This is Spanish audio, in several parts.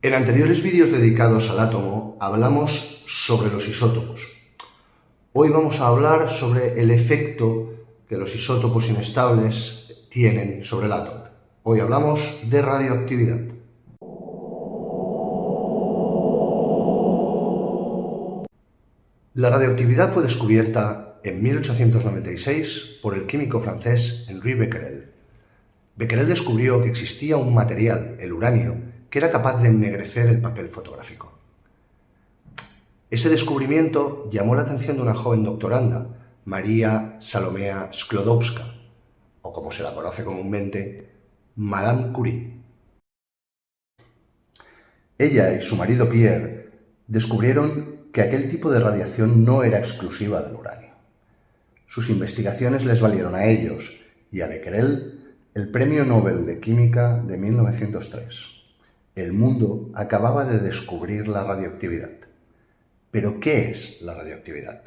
En anteriores vídeos dedicados al átomo hablamos sobre los isótopos. Hoy vamos a hablar sobre el efecto que los isótopos inestables tienen sobre el átomo. Hoy hablamos de radioactividad. La radioactividad fue descubierta en 1896 por el químico francés Henri Becquerel. Becquerel descubrió que existía un material, el uranio, que era capaz de ennegrecer el papel fotográfico. Ese descubrimiento llamó la atención de una joven doctoranda, María Salomea Sklodowska, o como se la conoce comúnmente, Madame Curie. Ella y su marido Pierre descubrieron que aquel tipo de radiación no era exclusiva del uranio. Sus investigaciones les valieron a ellos y a Becquerel el Premio Nobel de Química de 1903. El mundo acababa de descubrir la radioactividad. ¿Pero qué es la radioactividad?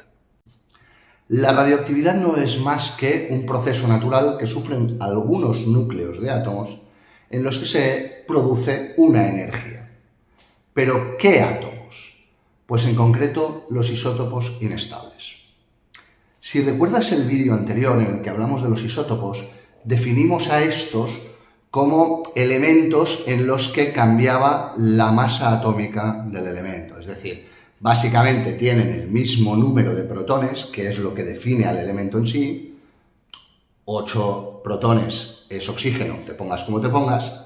La radioactividad no es más que un proceso natural que sufren algunos núcleos de átomos en los que se produce una energía. ¿Pero qué átomos? Pues en concreto los isótopos inestables. Si recuerdas el vídeo anterior en el que hablamos de los isótopos, definimos a estos como elementos en los que cambiaba la masa atómica del elemento. Es decir, básicamente tienen el mismo número de protones, que es lo que define al elemento en sí. 8 protones es oxígeno, te pongas como te pongas,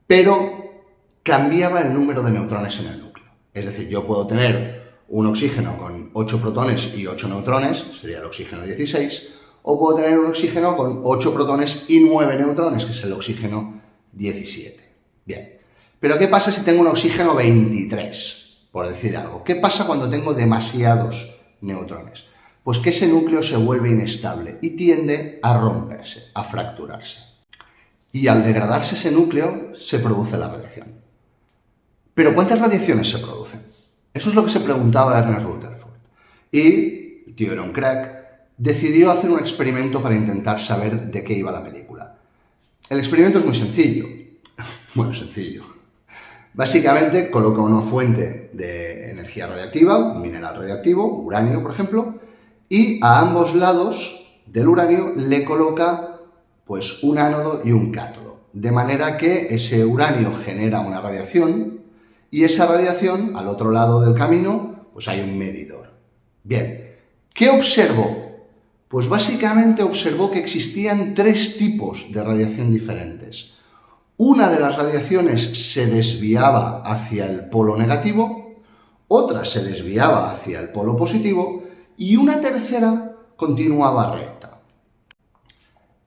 pero cambiaba el número de neutrones en el núcleo. Es decir, yo puedo tener un oxígeno con 8 protones y 8 neutrones, sería el oxígeno 16, o puedo tener un oxígeno con 8 protones y 9 neutrones, que es el oxígeno 17. Bien, pero ¿qué pasa si tengo un oxígeno 23, por decir algo? ¿Qué pasa cuando tengo demasiados neutrones? Pues que ese núcleo se vuelve inestable y tiende a romperse, a fracturarse. Y al degradarse ese núcleo, se produce la radiación. ¿Pero cuántas radiaciones se producen? Eso es lo que se preguntaba Ernest Rutherford. Y el tío Aaron Craig decidió hacer un experimento para intentar saber de qué iba la película. El experimento es muy sencillo. Bueno, sencillo. Básicamente coloca una fuente de energía radiactiva, un mineral radioactivo, uranio por ejemplo, y a ambos lados del uranio le coloca pues un ánodo y un cátodo. De manera que ese uranio genera una radiación y esa radiación, al otro lado del camino, pues hay un medidor. Bien, ¿qué observó? Pues básicamente observó que existían 3 tipos de radiación diferentes. Una de las radiaciones se desviaba hacia el polo negativo, otra se desviaba hacia el polo positivo y una tercera continuaba recta.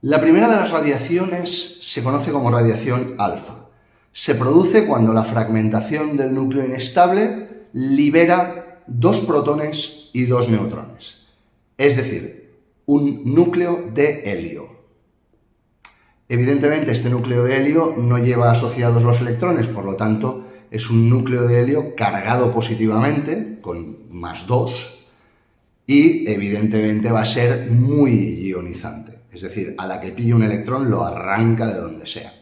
La primera de las radiaciones se conoce como radiación alfa. Se produce cuando la fragmentación del núcleo inestable libera 2 protones y 2 neutrones. Es decir, un núcleo de helio. Evidentemente, este núcleo de helio no lleva asociados los electrones, por lo tanto, es un núcleo de helio cargado positivamente, con +2, y evidentemente va a ser muy ionizante. Es decir, a la que pille un electrón lo arranca de donde sea.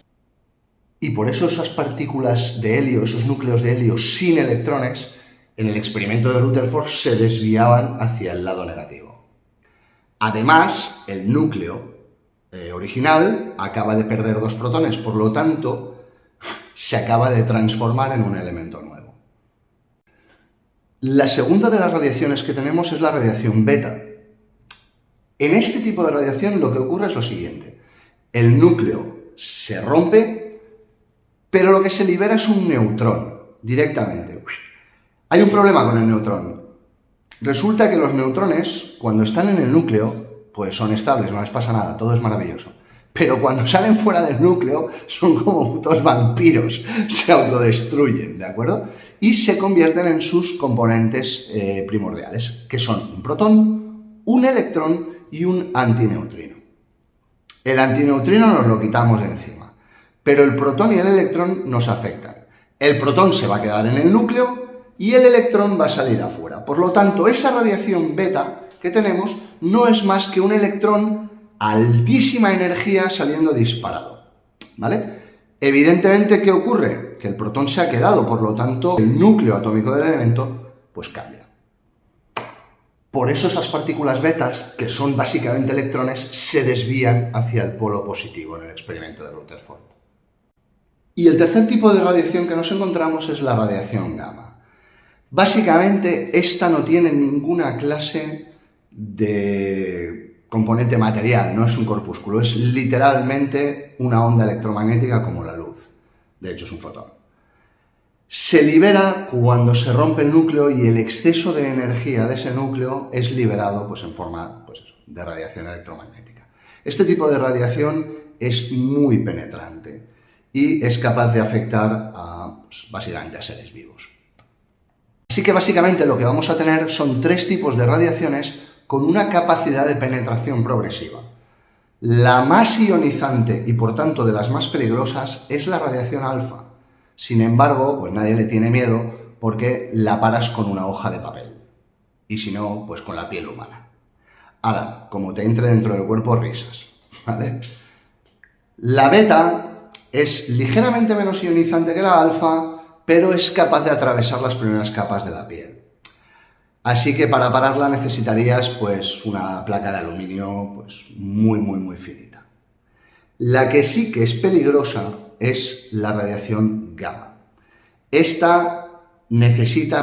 Y por eso esas partículas de helio, esos núcleos de helio sin electrones, en el experimento de Rutherford se desviaban hacia el lado negativo. Además, el núcleo original acaba de perder 2 protones, por lo tanto, se acaba de transformar en un elemento nuevo. La segunda de las radiaciones que tenemos es la radiación beta. En este tipo de radiación lo que ocurre es lo siguiente. El núcleo se rompe, pero lo que se libera es un neutrón, directamente. Hay un problema con el neutrón. Resulta que los neutrones, cuando están en el núcleo, pues son estables, no les pasa nada, todo es maravilloso. Pero cuando salen fuera del núcleo, son como 2 vampiros, se autodestruyen, ¿de acuerdo? Y se convierten en sus componentes primordiales, que son un protón, un electrón y un antineutrino. El antineutrino nos lo quitamos de encima, pero el protón y el electrón nos afectan. El protón se va a quedar en el núcleo y el electrón va a salir afuera. Por lo tanto, esa radiación beta que tenemos no es más que un electrón a altísima energía saliendo disparado, ¿vale? Evidentemente, ¿qué ocurre? que el protón se ha quedado, por lo tanto, el núcleo atómico del elemento, pues cambia. Por eso esas partículas betas, que son básicamente electrones, se desvían hacia el polo positivo en el experimento de Rutherford. Y el tercer tipo de radiación que nos encontramos es la radiación gamma. Básicamente, esta no tiene ninguna clase de componente material, no es un corpúsculo, es literalmente una onda electromagnética como la luz. De hecho, es un fotón. Se libera cuando se rompe el núcleo y el exceso de energía de ese núcleo es liberado pues, en forma de radiación electromagnética. Este tipo de radiación es muy penetrante y es capaz de afectar básicamente a seres vivos. Así que básicamente lo que vamos a tener son tres tipos de radiaciones con una capacidad de penetración progresiva. La más ionizante y por tanto de las más peligrosas es la radiación alfa. Sin embargo, pues nadie le tiene miedo porque la paras con una hoja de papel. Y si no, pues con la piel humana. Ahora, como te entre dentro del cuerpo, risas, ¿vale? La beta es ligeramente menos ionizante que la alfa, pero es capaz de atravesar las primeras capas de la piel. Así que para pararla necesitarías pues una placa de aluminio pues muy finita. La que sí que es peligrosa es la radiación gamma. Esta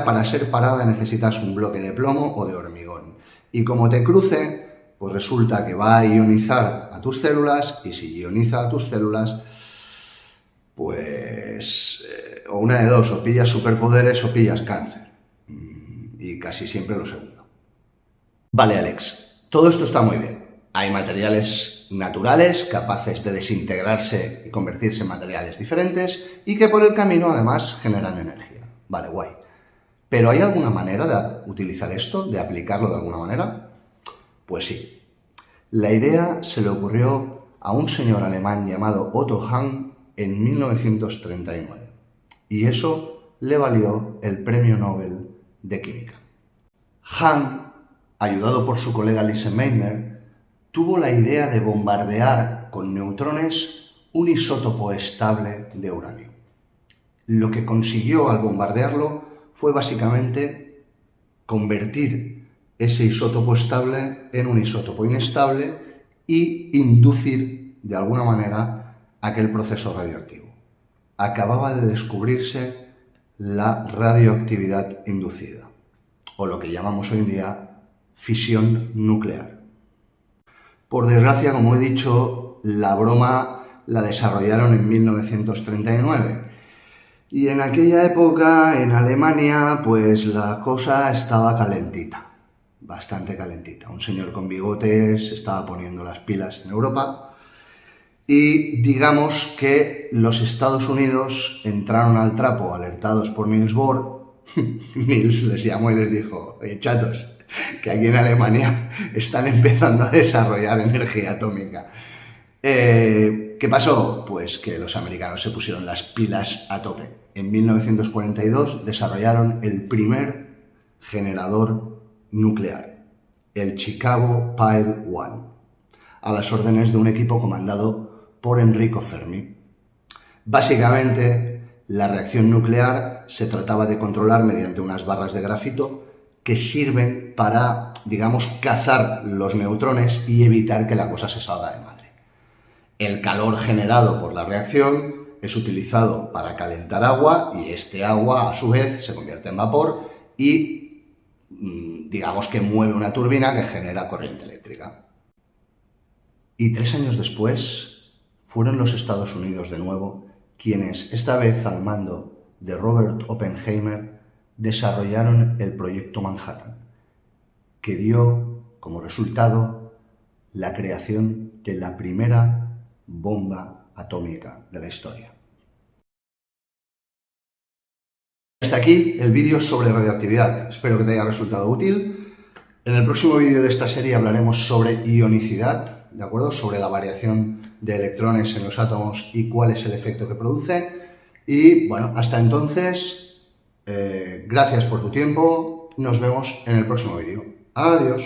para ser parada necesitas un bloque de plomo o de hormigón. Y como te cruce, pues resulta que va a ionizar a tus células y si ioniza a tus células, pues o una de dos, o pillas superpoderes o pillas cáncer. Y casi siempre lo segundo. Vale, Alex, todo esto está muy bien. Hay materiales naturales capaces de desintegrarse y convertirse en materiales diferentes y que por el camino además generan energía. Vale, guay. ¿Pero hay alguna manera de utilizar esto, de aplicarlo de alguna manera? Pues sí. La idea se le ocurrió a un señor alemán llamado Otto Hahn en 1939 y eso le valió el Premio Nobel de Química. Hahn, ayudado por su colega Lise Meitner, tuvo la idea de bombardear con neutrones un isótopo estable de uranio. Lo que consiguió al bombardearlo fue básicamente convertir ese isótopo estable en un isótopo inestable y inducir de alguna manera aquel proceso radioactivo. Acababa de descubrirse la radioactividad inducida, o lo que llamamos hoy en día fisión nuclear. Por desgracia, como he dicho, la broma la desarrollaron en 1939 y en aquella época en Alemania pues la cosa estaba calentita, bastante calentita. Un señor con bigotes se estaba poniendo las pilas en Europa y digamos que los Estados Unidos entraron al trapo alertados por Niels Bohr. Niels les llamó y les dijo: oye, chatos, que aquí en Alemania están empezando a desarrollar energía atómica. ¿Qué pasó? Pues que los americanos se pusieron las pilas a tope. En 1942 desarrollaron el primer generador nuclear, el Chicago Pile 1, a las órdenes de un equipo comandado por Enrico Fermi. Básicamente, la reacción nuclear se trataba de controlar mediante unas barras de grafito que sirven para, digamos, cazar los neutrones y evitar que la cosa se salga de madre. El calor generado por la reacción es utilizado para calentar agua y este agua, a su vez, se convierte en vapor y, digamos, que mueve una turbina que genera corriente eléctrica. Y 3 años después, fueron los Estados Unidos de nuevo quienes, esta vez al mando de Robert Oppenheimer, desarrollaron el proyecto Manhattan, que dio como resultado la creación de la primera bomba atómica de la historia. Hasta aquí el vídeo sobre radioactividad. Espero que te haya resultado útil. En el próximo vídeo de esta serie hablaremos sobre ionicidad, ¿de acuerdo? Sobre la variación de electrones en los átomos y cuál es el efecto que produce. Y bueno, hasta entonces, gracias por tu tiempo. Nos vemos en el próximo vídeo. Adiós.